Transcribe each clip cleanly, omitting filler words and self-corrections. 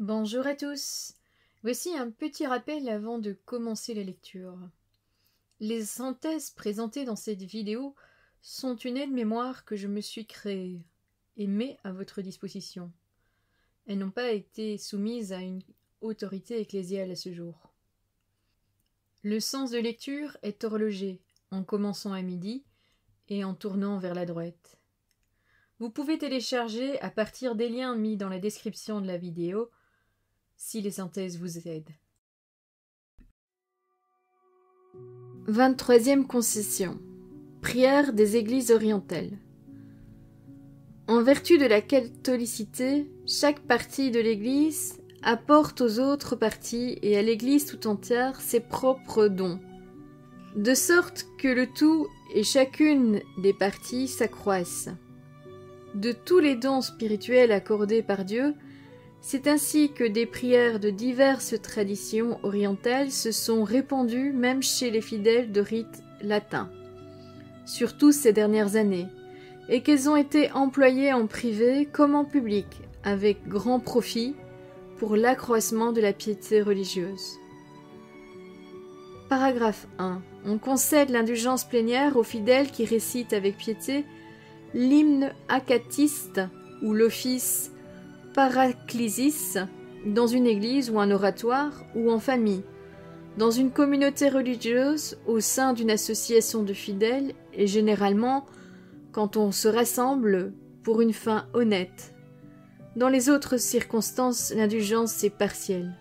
Bonjour à tous. Voici un petit rappel avant de commencer la lecture. Les synthèses présentées dans cette vidéo sont une aide-mémoire que je me suis créée et mets à votre disposition. Elles n'ont pas été soumises à une autorité ecclésiale à ce jour. Le sens de lecture est horlogé, en commençant à midi et en tournant vers la droite. Vous pouvez télécharger à partir des liens mis dans la description de la vidéo si les synthèses vous aident. 23e concession. Prière des églises orientales. En vertu de la catholicité, chaque partie de l'Église apporte aux autres parties et à l'Église tout entière ses propres dons, de sorte que le tout et chacune des parties s'accroissent. De tous les dons spirituels accordés par Dieu, c'est ainsi que des prières de diverses traditions orientales se sont répandues même chez les fidèles de rite latin, surtout ces dernières années, et qu'elles ont été employées en privé comme en public, avec grand profit pour l'accroissement de la piété religieuse. Paragraphe 1. On concède l'indulgence plénière aux fidèles qui récitent avec piété l'hymne acatiste ou l'office paraclésis dans une église ou un oratoire ou en famille, dans une communauté religieuse, au sein d'une association de fidèles et généralement quand on se rassemble pour une fin honnête. Dans les autres circonstances, l'indulgence est partielle.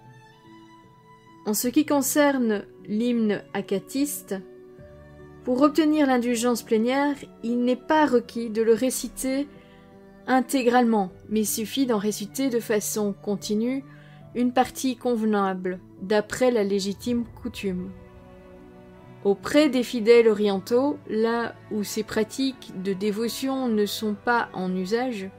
En ce qui concerne l'hymne acatiste, pour obtenir l'indulgence plénière, il n'est pas requis de le réciter intégralement, mais il suffit d'en réciter de façon continue une partie convenable, d'après la légitime coutume. Auprès des fidèles orientaux, là où ces pratiques de dévotion ne sont pas en usage,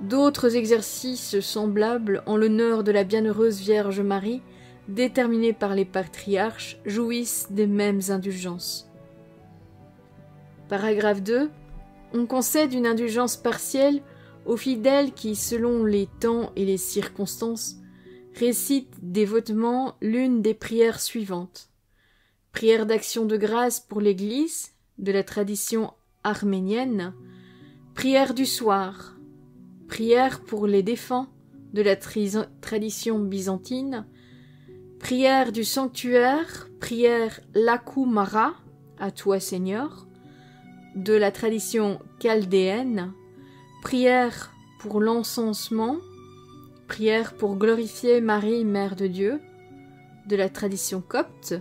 d'autres exercices semblables en l'honneur de la bienheureuse Vierge Marie, déterminés par les patriarches, jouissent des mêmes indulgences. Paragraphe 2. On concède une indulgence partielle aux fidèles qui, selon les temps et les circonstances, récitent dévotement l'une des prières suivantes. Prière d'action de grâce pour l'Église, de la tradition arménienne, prière du soir, prière pour les défunts, de la tradition byzantine, prière du sanctuaire, prière Lakou Mara, à toi Seigneur, de la tradition chaldéenne, prière pour l'encensement, prière pour glorifier Marie, Mère de Dieu, de la tradition copte,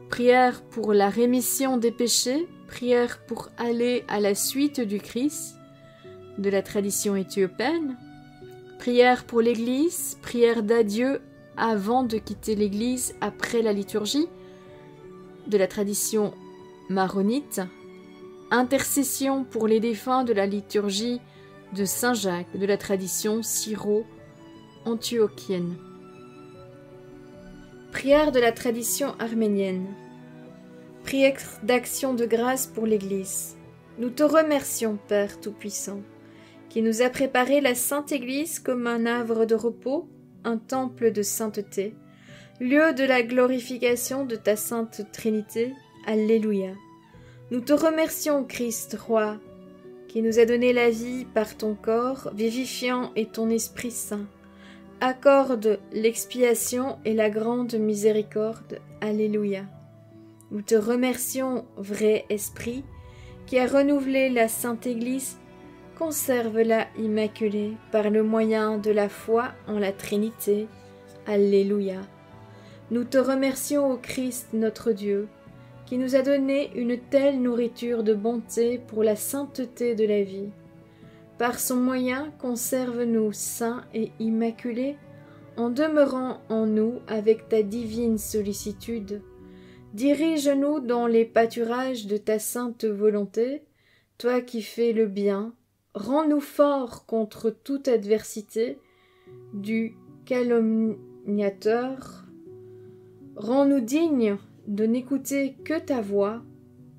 prière pour la rémission des péchés, prière pour aller à la suite du Christ, de la tradition éthiopienne, prière pour l'Église, prière d'adieu avant de quitter l'Église après la liturgie, de la tradition maronite, intercession pour les défunts de la liturgie de Saint Jacques, de la tradition syro-antiochienne. Prière de la tradition arménienne. Prière d'action de grâce pour l'Église. Nous te remercions, Père Tout-Puissant, qui nous a préparé la Sainte Église comme un havre de repos, un temple de sainteté, lieu de la glorification de ta Sainte Trinité. Alléluia. Nous te remercions, Christ, Roi, qui nous a donné la vie par ton corps vivifiant et ton Esprit Saint. Accorde l'expiation et la grande miséricorde. Alléluia. Nous te remercions, vrai Esprit, qui a renouvelé la Sainte Église. Conserve-la immaculée par le moyen de la foi en la Trinité. Alléluia. Nous te remercions, ô Christ, notre Dieu, qui nous a donné une telle nourriture de bonté pour la sainteté de la vie. Par son moyen, conserve-nous saints et immaculés, en demeurant en nous avec ta divine sollicitude. Dirige-nous dans les pâturages de ta sainte volonté, toi qui fais le bien. Rends-nous forts contre toute adversité du calomniateur. Rends-nous dignes de n'écouter que ta voix,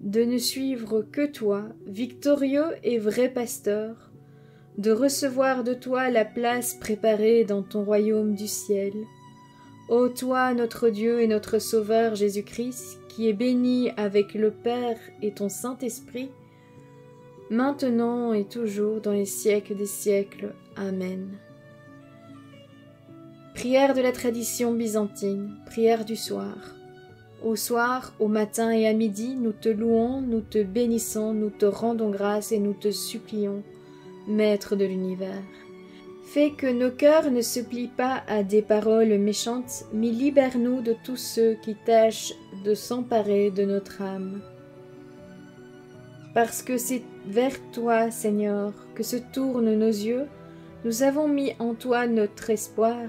de ne suivre que toi, victorieux et vrai pasteur. de recevoir de toi la place préparée dans ton royaume du ciel. Ô toi, notre Dieu et notre Sauveur Jésus-Christ, qui est béni avec le Père et ton Saint-Esprit, maintenant et toujours dans les siècles des siècles. Amen. Prière de la tradition byzantine, prière du soir. Au soir, au matin et à midi, nous te louons, nous te bénissons, nous te rendons grâce et nous te supplions, Maître de l'univers. Fais que nos cœurs ne se plient pas à des paroles méchantes, mais libère-nous de tous ceux qui tâchent de s'emparer de notre âme. Parce que c'est vers toi, Seigneur, que se tournent nos yeux, nous avons mis en toi notre espoir.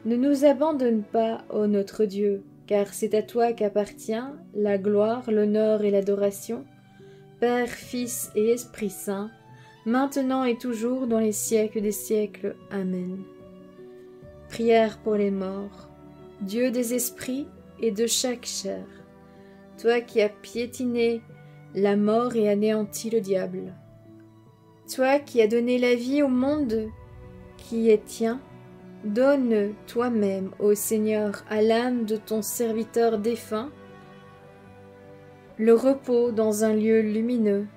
Ne nous abandonne pas, ô notre Dieu, car c'est à toi qu'appartient la gloire, l'honneur et l'adoration, Père, Fils et Esprit Saint, maintenant et toujours dans les siècles des siècles. Amen. Prière pour les morts. Dieu des esprits et de chaque chair, toi qui as piétiné la mort et anéanti le diable, toi qui as donné la vie au monde qui est tien, donne toi-même, ô Seigneur, à l'âme de ton serviteur défunt, le repos dans un lieu lumineux,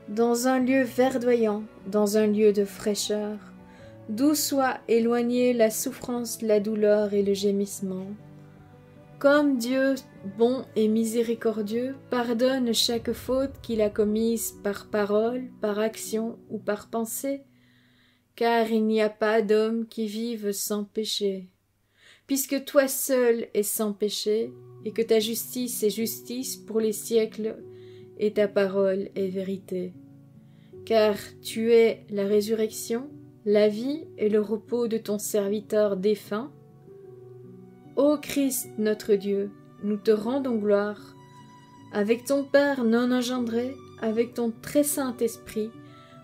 dans un lieu verdoyant, dans un lieu de fraîcheur, d'où soit éloignée la souffrance, la douleur et le gémissement. Comme Dieu, bon et miséricordieux, pardonne chaque faute qu'il a commise par parole, par action ou par pensée, car il n'y a pas d'homme qui vive sans péché. Puisque toi seul es sans péché, et que ta justice est justice pour les siècles, et ta parole est vérité. Car tu es la résurrection, la vie et le repos de ton serviteur défunt. Ô Christ notre Dieu, nous te rendons gloire, avec ton Père non engendré, avec ton très saint esprit,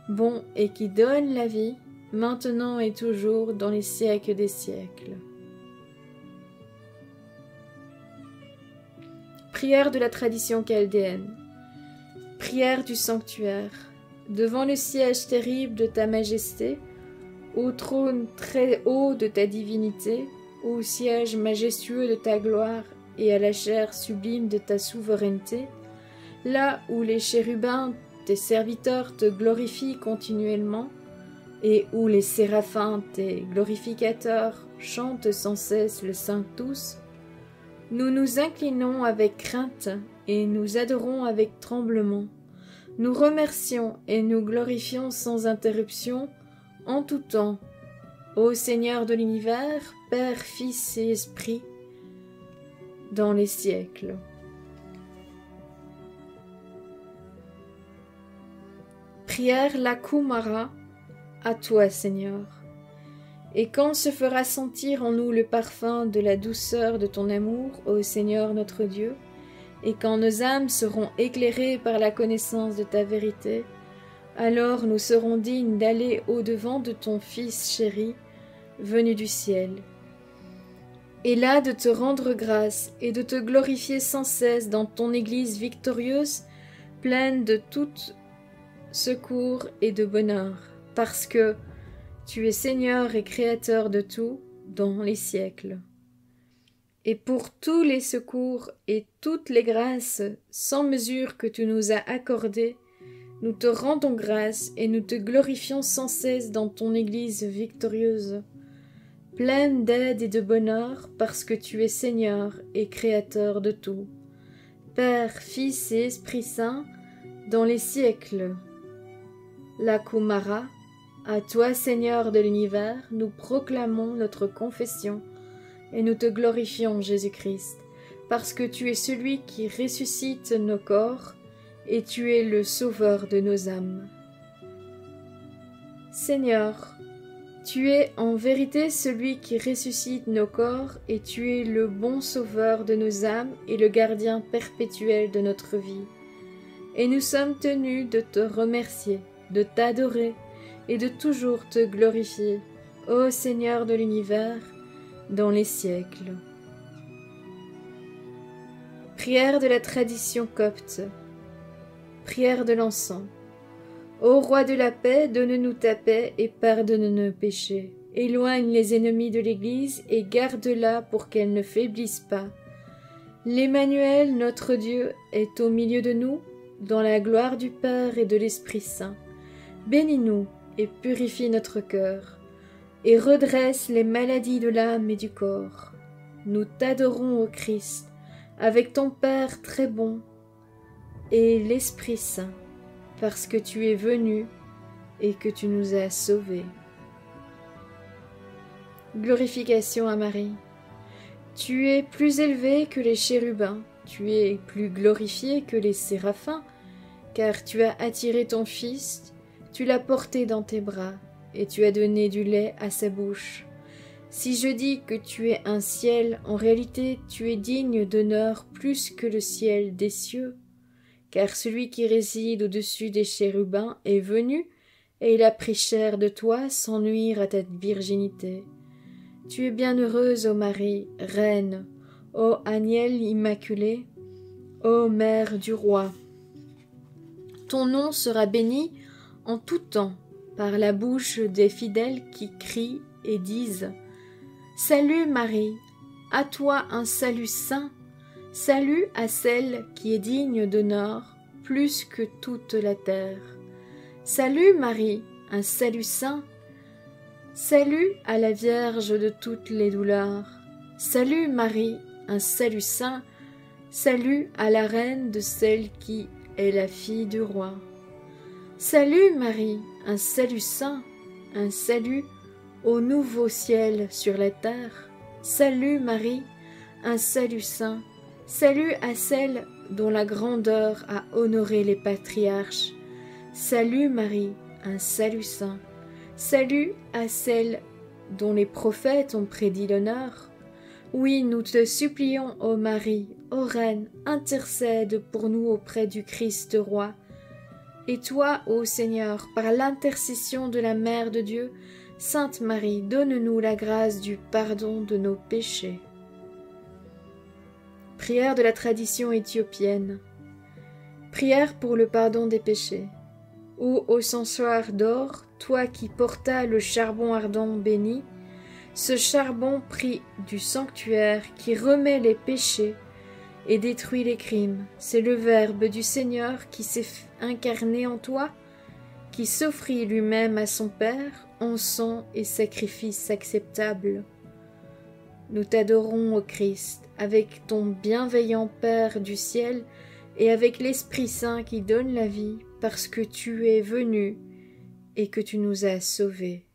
bon et qui donne la vie, maintenant et toujours dans les siècles des siècles. Prière de la tradition chaldéenne. Prière du sanctuaire. Devant le siège terrible de ta majesté, au trône très haut de ta divinité, au siège majestueux de ta gloire et à la chair sublime de ta souveraineté, là où les chérubins, tes serviteurs, te glorifient continuellement, et où les séraphins, tes glorificateurs, chantent sans cesse le Sanctus, nous nous inclinons avec crainte et nous adorons avec tremblement. Nous remercions et nous glorifions sans interruption, en tout temps, ô Seigneur de l'univers, Père, Fils et Esprit, dans les siècles. Prière la Kumara, à toi, Seigneur. Et quand se fera sentir en nous le parfum de la douceur de ton amour, ô Seigneur notre Dieu, et quand nos âmes seront éclairées par la connaissance de ta vérité, alors nous serons dignes d'aller au-devant de ton Fils chéri, venu du ciel, et là de te rendre grâce et de te glorifier sans cesse dans ton Église victorieuse, pleine de tout secours et de bonheur, parce que tu es Seigneur et Créateur de tout dans les siècles. Et pour tous les secours et toutes les grâces sans mesure que tu nous as accordées, nous te rendons grâce et nous te glorifions sans cesse dans ton Église victorieuse, pleine d'aide et de bonheur, parce que tu es Seigneur et Créateur de tout, Père, Fils et Esprit Saint, dans les siècles. La Kumara, à toi, Seigneur de l'univers, nous proclamons notre confession et nous te glorifions, Jésus-Christ, parce que tu es celui qui ressuscite nos corps et tu es le sauveur de nos âmes. Seigneur, tu es en vérité celui qui ressuscite nos corps et tu es le bon sauveur de nos âmes et le gardien perpétuel de notre vie. Et nous sommes tenus de te remercier, de t'adorer et de toujours te glorifier, ô Seigneur de l'univers, dans les siècles. Prière de la tradition copte. Prière de l'encens. Ô roi de la paix, donne-nous ta paix et pardonne nos péchés. Éloigne les ennemis de l'Église et garde-la pour qu'elle ne faiblisse pas. L'Emmanuel, notre Dieu, est au milieu de nous, dans la gloire du Père et de l'Esprit Saint. Bénis-nous et purifie notre cœur, et redresse les maladies de l'âme et du corps. Nous t'adorons, ô Christ, avec ton Père très bon et l'Esprit Saint, parce que tu es venu et que tu nous as sauvés. Glorification à Marie. Tu es plus élevé que les chérubins, tu es plus glorifié que les séraphins, car tu as attiré ton Fils, tu l'as porté dans tes bras, et tu as donné du lait à sa bouche. Si je dis que tu es un ciel, en réalité tu es digne d'honneur plus que le ciel des cieux, car celui qui réside au-dessus des chérubins est venu, et il a pris chair de toi sans nuire à ta virginité. Tu es bienheureuse, ô Marie, reine, ô agnelle immaculée, ô mère du roi. Ton nom sera béni en tout temps par la bouche des fidèles qui crient et disent « Salut Marie, à toi un salut saint, salut à celle qui est digne d'honneur plus que toute la terre. Salut Marie, un salut saint, salut à la Vierge de toutes les douleurs. Salut Marie, un salut saint, salut à la reine de celle qui est la fille du roi. Salut Marie, un salut saint, un salut au nouveau ciel sur la terre. Salut Marie, un salut saint, salut à celle dont la grandeur a honoré les patriarches. Salut Marie, un salut saint, salut à celle dont les prophètes ont prédit l'honneur. Oui, nous te supplions, ô Marie, ô Reine, intercède pour nous auprès du Christ roi. Et toi, ô Seigneur, par l'intercession de la Mère de Dieu, Sainte Marie, donne-nous la grâce du pardon de nos péchés. Prière de la tradition éthiopienne. Prière pour le pardon des péchés. Ô encensoir d'or, toi qui portas le charbon ardent béni, ce charbon pris du sanctuaire qui remet les péchés et détruit les crimes, c'est le Verbe du Seigneur qui s'est incarné en toi, qui s'offrit lui-même à son Père en sang et sacrifice acceptable. Nous t'adorons, ô Christ, avec ton bienveillant Père du ciel et avec l'Esprit Saint qui donne la vie, parce que tu es venu et que tu nous as sauvés.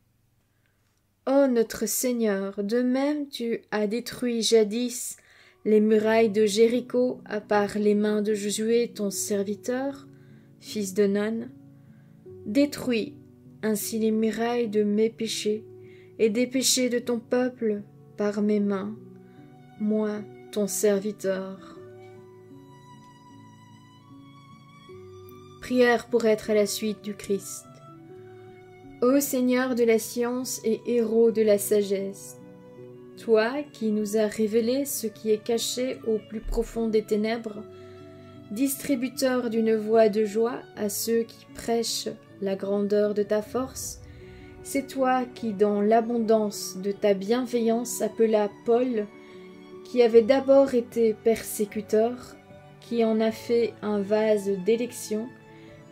Ô notre Seigneur, de même tu as détruit jadis les murailles de Jéricho à part les mains de Josué ton serviteur, fils de Nun. Détruis ainsi les murailles de mes péchés et des péchés de ton peuple par mes mains, moi ton serviteur. Prière pour être à la suite du Christ. Ô Seigneur de la science et héros de la sagesse, toi qui nous as révélé ce qui est caché au plus profond des ténèbres, distributeur d'une voix de joie à ceux qui prêchent la grandeur de ta force, c'est toi qui, dans l'abondance de ta bienveillance, appela Paul, qui avait d'abord été persécuteur, qui en a fait un vase d'élection,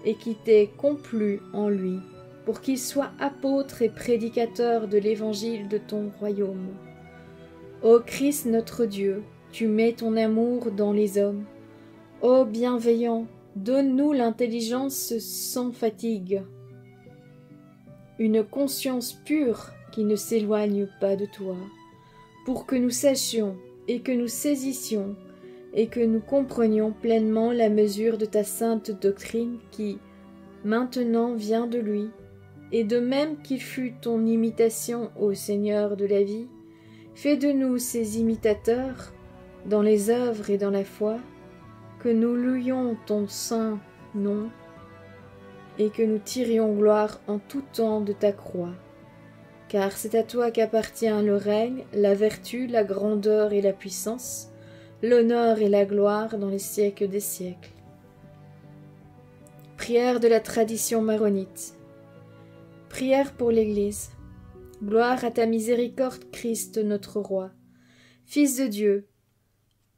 et qui t'est complu en lui, pour qu'il soit apôtre et prédicateur de l'évangile de ton royaume. Ô Christ notre Dieu, tu mets ton amour dans les hommes. Ô bienveillant, donne-nous l'intelligence sans fatigue, une conscience pure qui ne s'éloigne pas de toi, pour que nous sachions et que nous saisissions et que nous comprenions pleinement la mesure de ta sainte doctrine qui, maintenant, vient de lui, et de même qu'il fut ton imitation au Seigneur de la vie, fais de nous ses imitateurs dans les œuvres et dans la foi, que nous louions ton saint nom et que nous tirions gloire en tout temps de ta croix. Car c'est à toi qu'appartient le règne, la vertu, la grandeur et la puissance, l'honneur et la gloire dans les siècles des siècles. Prière de la tradition maronite. Prière pour l'Église. Gloire à ta miséricorde, Christ notre Roi. Fils de Dieu,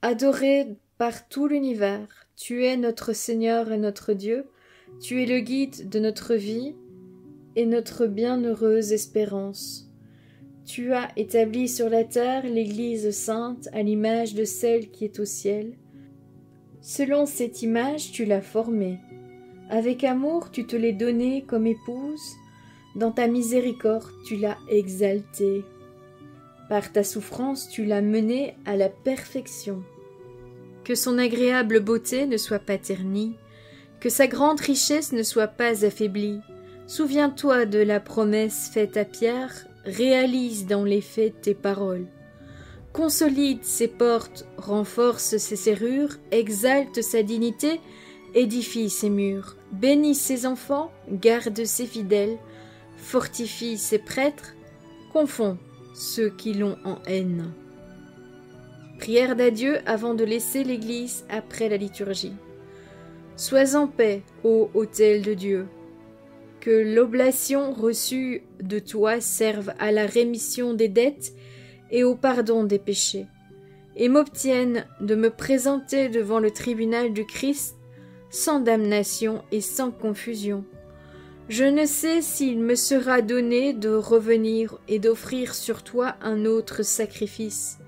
adoré par tout l'univers, tu es notre Seigneur et notre Dieu, tu es le guide de notre vie et notre bienheureuse espérance. Tu as établi sur la terre l'Église sainte à l'image de celle qui est au ciel. Selon cette image, tu l'as formée. Avec amour, tu te l'es donnée comme épouse. Dans ta miséricorde, tu l'as exaltée. Par ta souffrance, tu l'as menée à la perfection. Que son agréable beauté ne soit pas ternie, que sa grande richesse ne soit pas affaiblie. Souviens-toi de la promesse faite à Pierre, réalise dans les faits tes paroles. Consolide ses portes, renforce ses serrures, exalte sa dignité, édifie ses murs, bénis ses enfants, garde ses fidèles, fortifie ses prêtres, confond ceux qui l'ont en haine. Prière d'adieu avant de laisser l'Église après la liturgie. Sois en paix, ô autel de Dieu. Que l'oblation reçue de toi serve à la rémission des dettes et au pardon des péchés, et m'obtienne de me présenter devant le tribunal du Christ sans damnation et sans confusion. Je ne sais s'il me sera donné de revenir et d'offrir sur toi un autre sacrifice.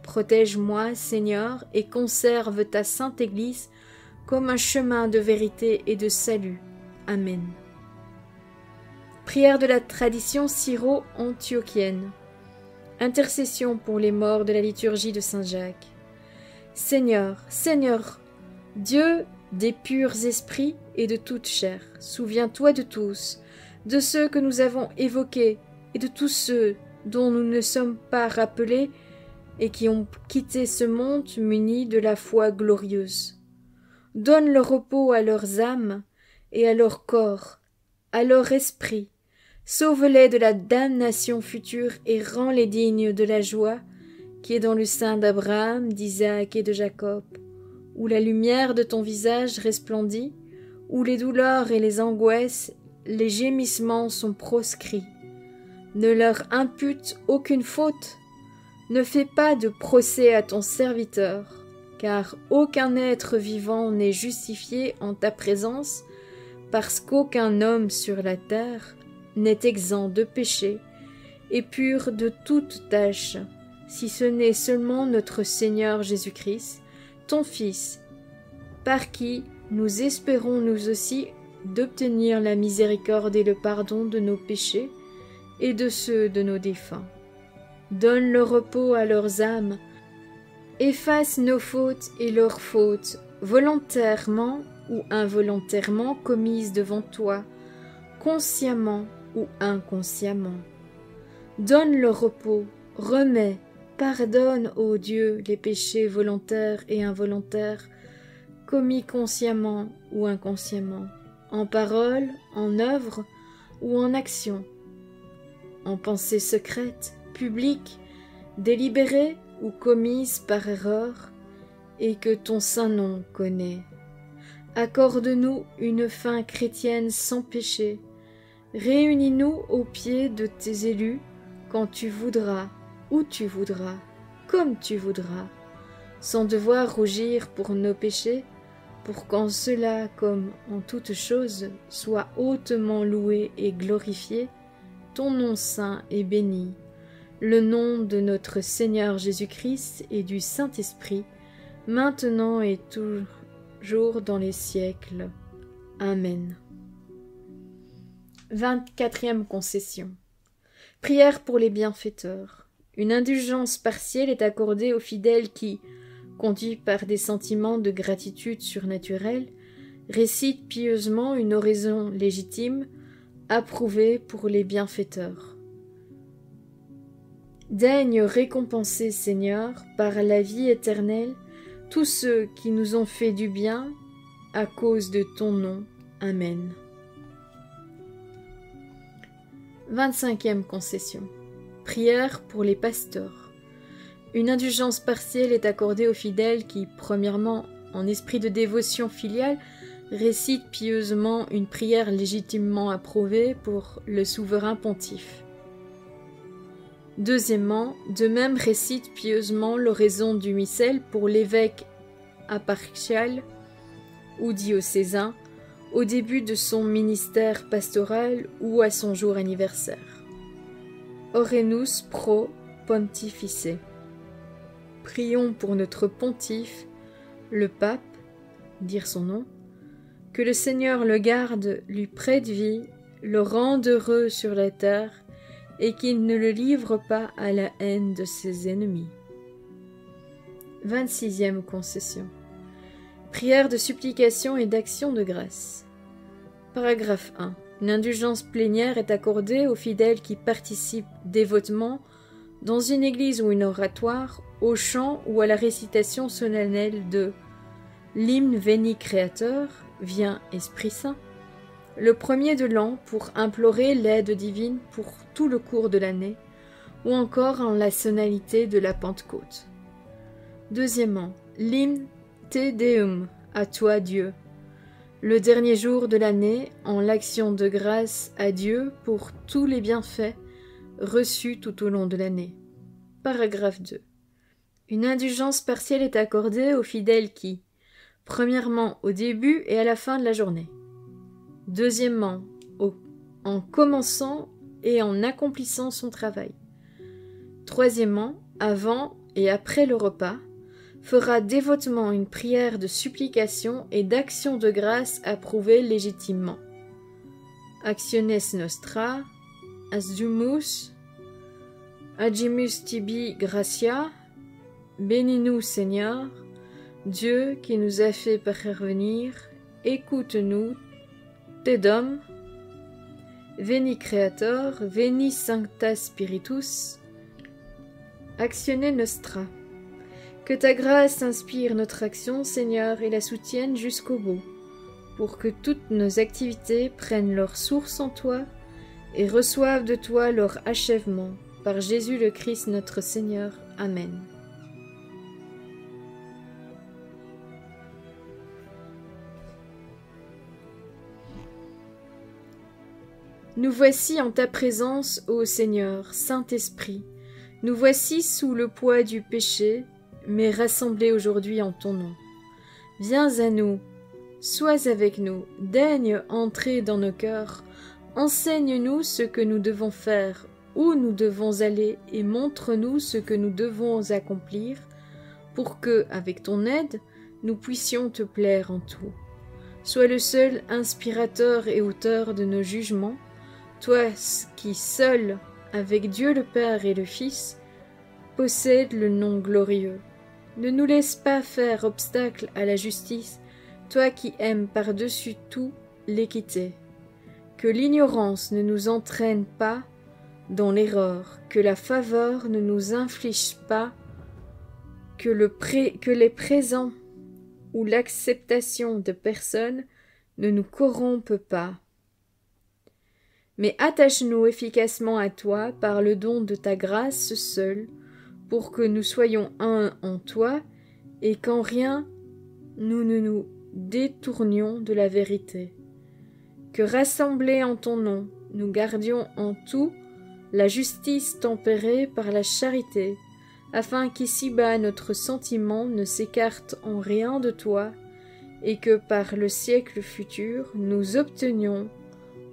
Protège-moi, Seigneur, et conserve ta sainte Église comme un chemin de vérité et de salut. Amen. Prière de la tradition syro-antiochienne. Intercession pour les morts de la liturgie de Saint Jacques. Seigneur, Seigneur, Dieu des purs esprits et de toute chair, souviens-toi de tous, de ceux que nous avons évoqués et de tous ceux dont nous ne sommes pas rappelés et qui ont quitté ce monde munis de la foi glorieuse. Donne le repos à leurs âmes et à leur corps, à leur esprit. Sauve-les de la damnation future et rends-les dignes de la joie qui est dans le sein d'Abraham, d'Isaac et de Jacob, où la lumière de ton visage resplendit, où les douleurs et les angoisses, les gémissements sont proscrits. Ne leur impute aucune faute. Ne fais pas de procès à ton serviteur, car aucun être vivant n'est justifié en ta présence, parce qu'aucun homme sur la terre n'est exempt de péché et pur de toute tâche, si ce n'est seulement notre Seigneur Jésus-Christ, ton Fils, par qui nous espérons nous aussi d'obtenir la miséricorde et le pardon de nos péchés et de ceux de nos défunts. Donne le repos à leurs âmes, efface nos fautes et leurs fautes, volontairement ou involontairement commises devant toi, consciemment ou inconsciemment. Donne le repos, remets, pardonne, ô Dieu, les péchés volontaires et involontaires, commis consciemment ou inconsciemment, en parole, en œuvre ou en action, en pensée secrète, publique, délibérée ou commise par erreur, et que ton saint nom connaît. Accorde-nous une fin chrétienne sans péché. Réunis-nous aux pieds de tes élus quand tu voudras, où tu voudras, comme tu voudras, sans devoir rougir pour nos péchés, pour qu'en cela, comme en toute chose, soit hautement loué et glorifié ton nom saint et béni, le nom de notre Seigneur Jésus-Christ et du Saint-Esprit, maintenant et toujours dans les siècles. Amen. 24e concession. Prière pour les bienfaiteurs. Une indulgence partielle est accordée aux fidèles qui, conduits par des sentiments de gratitude surnaturelle, récitent pieusement une oraison légitime, approuvée pour les bienfaiteurs. Daigne récompenser, Seigneur, par la vie éternelle, tous ceux qui nous ont fait du bien, à cause de ton nom. Amen. 25e concession. Prière pour les pasteurs. Une indulgence partielle est accordée aux fidèles qui, premièrement, en esprit de dévotion filiale, récite pieusement une prière légitimement approuvée pour le souverain pontife. Deuxièmement, de même récite pieusement l'oraison du missel pour l'évêque impartial ou diocésain au début de son ministère pastoral ou à son jour anniversaire. Orenus pro pontifice. Prions pour notre pontife, le pape, dire son nom, que le Seigneur le garde, lui prête vie, le rende heureux sur la terre, et qu'il ne le livre pas à la haine de ses ennemis. 26e concession. Prière de supplication et d'action de grâce. Paragraphe 1. Une indulgence plénière est accordée aux fidèles qui participent dévotement dans une église ou une oratoire, au chant ou à la récitation solennelle de l'hymne Veni Créateur, viens Esprit Saint, le premier de l'an pour implorer l'aide divine pour tout le cours de l'année, ou encore en la sonalité de la Pentecôte. Deuxièmement, l'hymne Te Deum, à toi Dieu, le dernier jour de l'année en l'action de grâce à Dieu pour tous les bienfaits reçus tout au long de l'année. Paragraphe 2. Une indulgence partielle est accordée aux fidèles qui, premièrement au début et à la fin de la journée, deuxièmement en commençant et en accomplissant son travail, troisièmement avant et après le repas, fera dévotement une prière de supplication et d'action de grâce approuvée légitimement. Actiones nostra, asdumus, agimus tibi gratia, bénis-nous Seigneur, Dieu qui nous a fait parvenir, écoute-nous, te dom, veni Creator, veni Sancta Spiritus, actionne nostra. Que ta grâce inspire notre action, Seigneur, et la soutienne jusqu'au bout, pour que toutes nos activités prennent leur source en toi et reçoivent de toi leur achèvement. Par Jésus le Christ notre Seigneur. Amen. Nous voici en ta présence, ô Seigneur, Saint-Esprit. Nous voici sous le poids du péché, mais rassemblés aujourd'hui en ton nom. Viens à nous, sois avec nous, daigne entrer dans nos cœurs, enseigne-nous ce que nous devons faire, où nous devons aller, et montre-nous ce que nous devons accomplir, pour que, avec ton aide, nous puissions te plaire en tout. Sois le seul inspirateur et auteur de nos jugements, toi qui seul, avec Dieu le Père et le Fils, possède le nom glorieux. Ne nous laisse pas faire obstacle à la justice, toi qui aimes par-dessus tout l'équité. Que l'ignorance ne nous entraîne pas dans l'erreur, que la faveur ne nous inflige pas, que les présents ou l'acceptation de personnes ne nous corrompent pas. Mais attache-nous efficacement à toi par le don de ta grâce seule, pour que nous soyons un en toi, et qu'en rien nous ne nous détournions de la vérité. Que rassemblés en ton nom, nous gardions en tout la justice tempérée par la charité, afin qu'ici-bas notre sentiment ne s'écarte en rien de toi, et que par le siècle futur nous obtenions,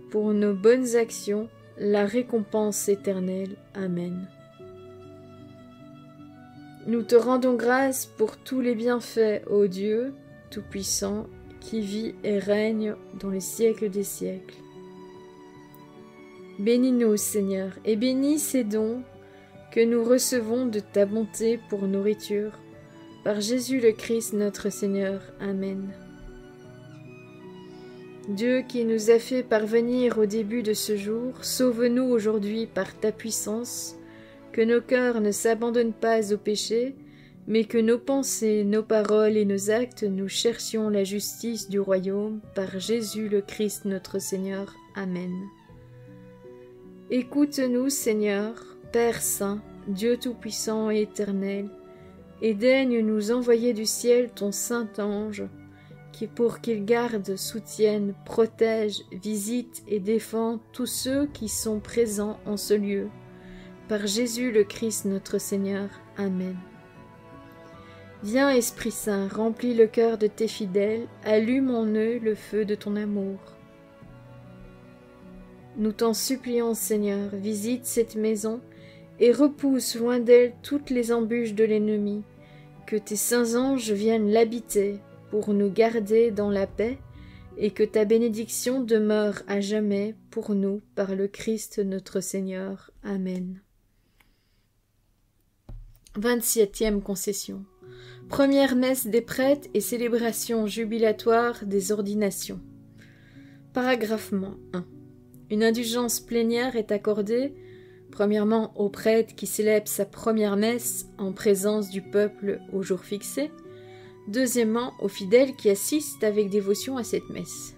pour nos bonnes actions, la récompense éternelle. Amen. Nous te rendons grâce pour tous les bienfaits, ô Dieu Tout-Puissant, qui vit et règne dans les siècles des siècles. Bénis-nous, Seigneur, et bénis ces dons que nous recevons de ta bonté pour nourriture, par Jésus le Christ notre Seigneur. Amen. Dieu qui nous a fait parvenir au début de ce jour, sauve-nous aujourd'hui par ta puissance, que nos cœurs ne s'abandonnent pas au péché, mais que nos pensées, nos paroles et nos actes, nous cherchions la justice du royaume, par Jésus le Christ notre Seigneur. Amen. Écoute-nous, Seigneur, Père Saint, Dieu Tout-Puissant et Éternel, et daigne nous envoyer du ciel ton Saint-Ange, pour qu'il garde, soutienne, protège, visite et défend tous ceux qui sont présents en ce lieu. Par Jésus le Christ notre Seigneur. Amen. Viens, Esprit Saint, remplis le cœur de tes fidèles, allume en eux le feu de ton amour. Nous t'en supplions, Seigneur, visite cette maison et repousse loin d'elle toutes les embûches de l'ennemi. Que tes saints anges viennent l'habiter pour nous garder dans la paix et que ta bénédiction demeure à jamais pour nous par le Christ notre Seigneur. Amen. 27e concession. Première messe des prêtres et célébration jubilatoire des ordinations. Paragraphement 1. Une indulgence plénière est accordée, premièrement au prêtre qui célèbre sa première messe en présence du peuple au jour fixé, deuxièmement aux fidèles qui assistent avec dévotion à cette messe.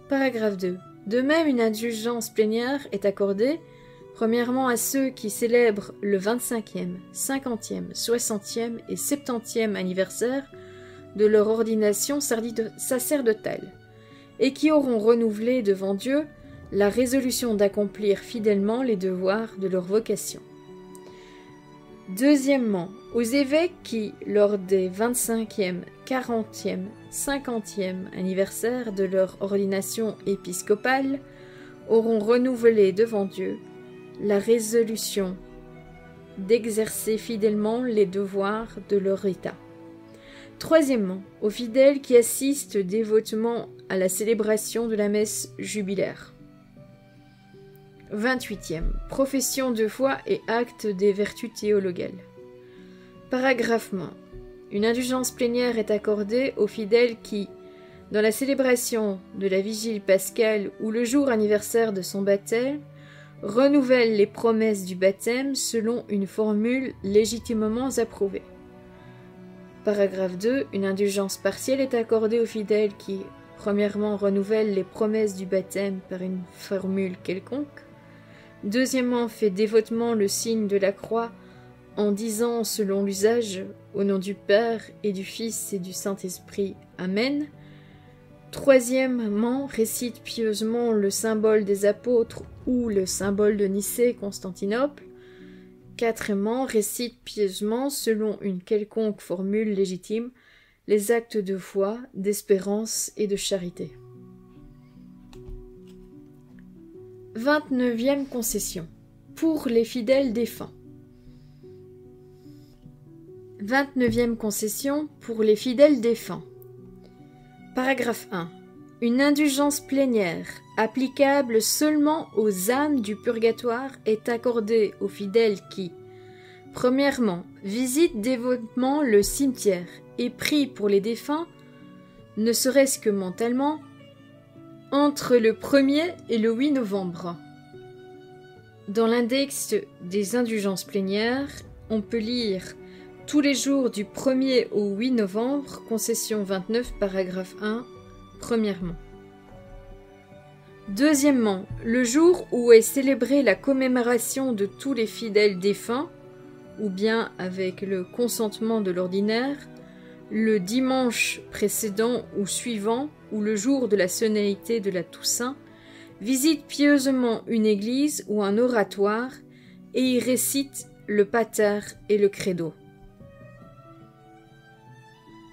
Paragraphe 2. De même, une indulgence plénière est accordée, premièrement à ceux qui célèbrent le 25e, 50e, 60e et 70e anniversaire de leur ordination sacerdotale, et qui auront renouvelé devant Dieu la résolution d'accomplir fidèlement les devoirs de leur vocation. Deuxièmement, aux évêques qui, lors des 25e, 40e, 50e anniversaires de leur ordination épiscopale, auront renouvelé devant Dieu la résolution d'exercer fidèlement les devoirs de leur État. Troisièmement, aux fidèles qui assistent dévotement à la célébration de la messe jubilaire. 28e. Profession de foi et acte des vertus théologales. Paragraphement. Une indulgence plénière est accordée aux fidèles qui, dans la célébration de la vigile pascale ou le jour anniversaire de son baptême, renouvellent les promesses du baptême selon une formule légitimement approuvée. Paragraphe 2. Une indulgence partielle est accordée aux fidèles qui, premièrement, renouvellent les promesses du baptême par une formule quelconque, deuxièmement, fait dévotement le signe de la croix en disant selon l'usage, au nom du Père et du Fils et du Saint-Esprit. Amen. Troisièmement, récite pieusement le symbole des apôtres ou le symbole de Nicée, Constantinople. Quatrièmement, récite pieusement, selon une quelconque formule légitime, les actes de foi, d'espérance et de charité. 29e concession. Pour les fidèles défunts. 29e concession pour les fidèles défunts. Paragraphe 1. Une indulgence plénière, applicable seulement aux âmes du purgatoire, est accordée aux fidèles qui, premièrement, visitent dévotement le cimetière et prient pour les défunts, ne serait-ce que mentalement, entre le 1er et le 8 novembre. Dans l'index des indulgences plénières, on peut lire tous les jours du 1er au 8 novembre, concession 29, paragraphe 1, premièrement. Deuxièmement, le jour où est célébrée la commémoration de tous les fidèles défunts, ou bien avec le consentement de l'ordinaire, le dimanche précédent ou suivant, ou le jour de la solennité de la Toussaint, visite pieusement une église ou un oratoire et y récite le pater et le credo.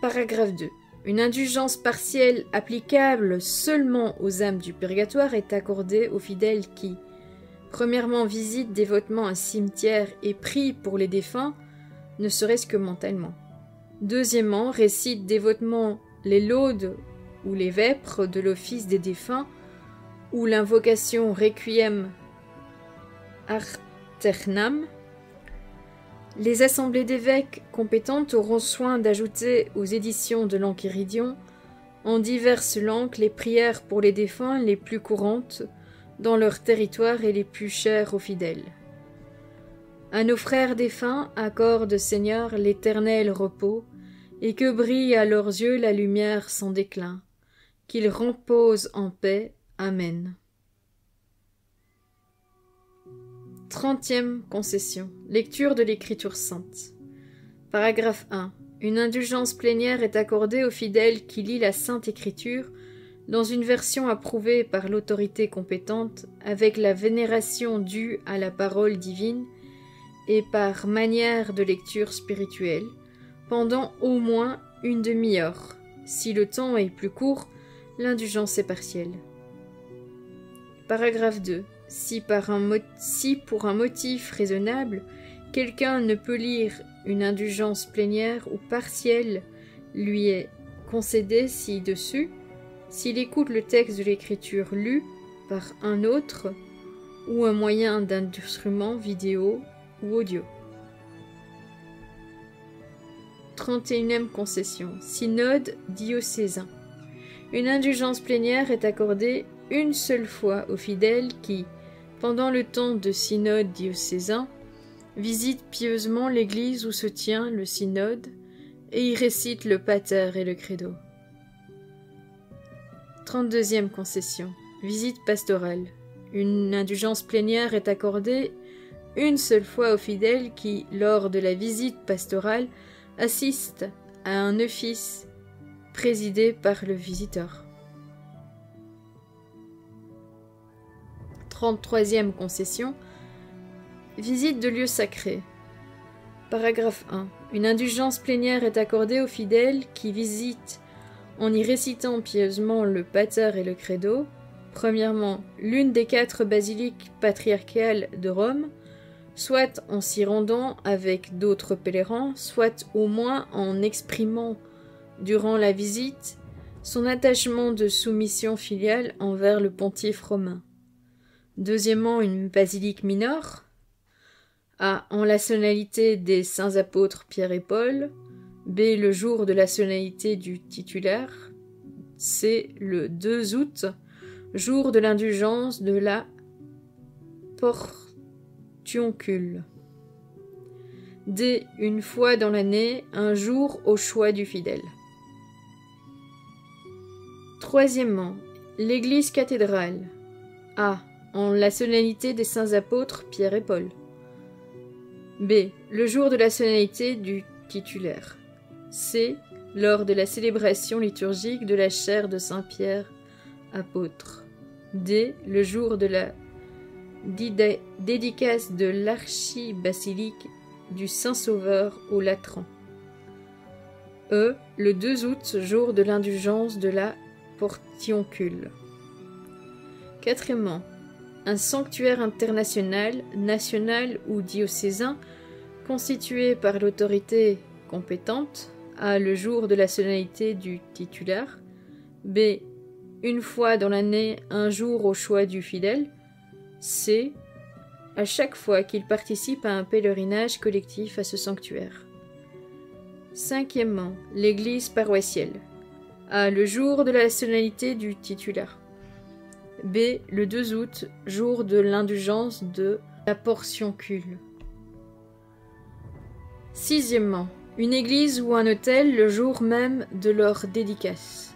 Paragraphe 2. Une indulgence partielle applicable seulement aux âmes du purgatoire est accordée aux fidèles qui, premièrement, visitent dévotement un cimetière et prient pour les défunts, ne serait-ce que mentalement. Deuxièmement, récitent dévotement les laudes ou les vêpres de l'office des défunts ou l'invocation Requiem Aeternam. Les assemblées d'évêques compétentes auront soin d'ajouter aux éditions de l'Enchiridion en diverses langues les prières pour les défunts les plus courantes dans leur territoire et les plus chères aux fidèles. À nos frères défunts accorde, Seigneur, l'éternel repos, et que brille à leurs yeux la lumière sans déclin. Qu'ils reposent en paix. Amen. 30e concession. Lecture de l'Écriture sainte. Paragraphe 1. Une indulgence plénière est accordée au fidèle qui lit la Sainte Écriture dans une version approuvée par l'autorité compétente avec la vénération due à la parole divine et par manière de lecture spirituelle pendant au moins une demi-heure. Si le temps est plus court, l'indulgence est partielle. Paragraphe 2. Si pour un motif raisonnable, quelqu'un ne peut lire une indulgence plénière ou partielle lui est concédée ci-dessus, s'il écoute le texte de l'écriture lu par un autre ou un moyen d'instrument vidéo ou audio. 31e concession. Synode diocésain. Une indulgence plénière est accordée une seule fois aux fidèles qui, pendant le temps de synode diocésain, visitent pieusement l'église où se tient le synode et y récitent le pater et le credo. 32e concession. Visite pastorale. Une indulgence plénière est accordée une seule fois aux fidèles qui, lors de la visite pastorale, assistent à un office présidé par le visiteur. 33e concession. Visite de lieux sacrés. Paragraphe 1. Une indulgence plénière est accordée aux fidèles qui visitent, en y récitant pieusement le pater et le credo, premièrement, l'une des 4 basiliques patriarcales de Rome, soit en s'y rendant avec d'autres pèlerins, soit au moins en exprimant, durant la visite, son attachement de soumission filiale envers le pontife romain. Deuxièmement, une basilique mineure, A. En la solennité des saints apôtres Pierre et Paul, B. Le jour de la solennité du titulaire, C. Le 2 août, jour de l'indulgence de la portioncule. D. Une fois dans l'année, un jour au choix du fidèle. Troisièmement, l'église cathédrale. A. En la solennité des saints apôtres Pierre et Paul. B. Le jour de la solennité du titulaire. C. Lors de la célébration liturgique de la chaire de Saint Pierre, apôtre. D. Le jour de la dédicace de l'archibasilique du Saint-Sauveur au Latran. E. Le 2 août, jour de l'indulgence de la portioncule. Quatrièmement, un sanctuaire international, national ou diocésain constitué par l'autorité compétente, A. Le jour de la solennité du titulaire, B. Une fois dans l'année, un jour au choix du fidèle, C. À chaque fois qu'il participe à un pèlerinage collectif à ce sanctuaire. Cinquièmement, l'église paroissiale, A. Le jour de la solennité du titulaire, B. Le 2 août, jour de l'indulgence de la portioncule. Sixièmement, une église ou un autel le jour même de leur dédicace.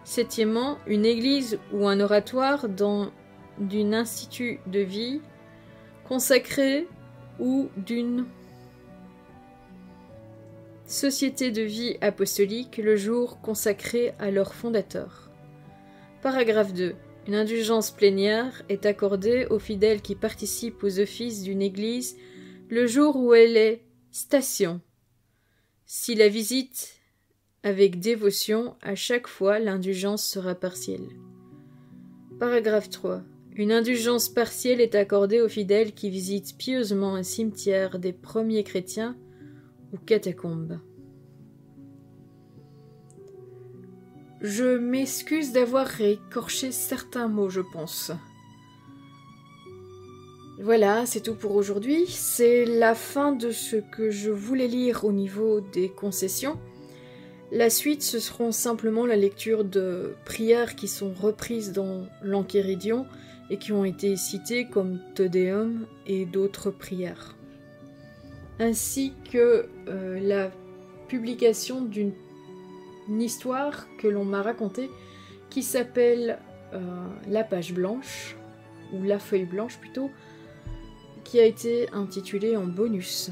Septièmement, une église ou un oratoire dans d'un institut de vie consacré ou d'une société de vie apostolique le jour consacré à leur fondateur. Paragraphe 2. Une indulgence plénière est accordée aux fidèles qui participent aux offices d'une église le jour où elle est station. Si la visite avec dévotion, à chaque fois l'indulgence sera partielle. Paragraphe 3. Une indulgence partielle est accordée aux fidèles qui visitent pieusement un cimetière des premiers chrétiens ou catacombes. Je m'excuse d'avoir écorché certains mots, je pense. Voilà, c'est tout pour aujourd'hui. C'est la fin de ce que je voulais lire au niveau des concessions. La suite, ce seront simplement la lecture de prières qui sont reprises dans l'Enchiridion et qui ont été citées comme Te Deum et d'autres prières. Ainsi que la publication d'une histoire que l'on m'a racontée qui s'appelle La page blanche, ou La feuille blanche plutôt, qui a été intitulée en bonus.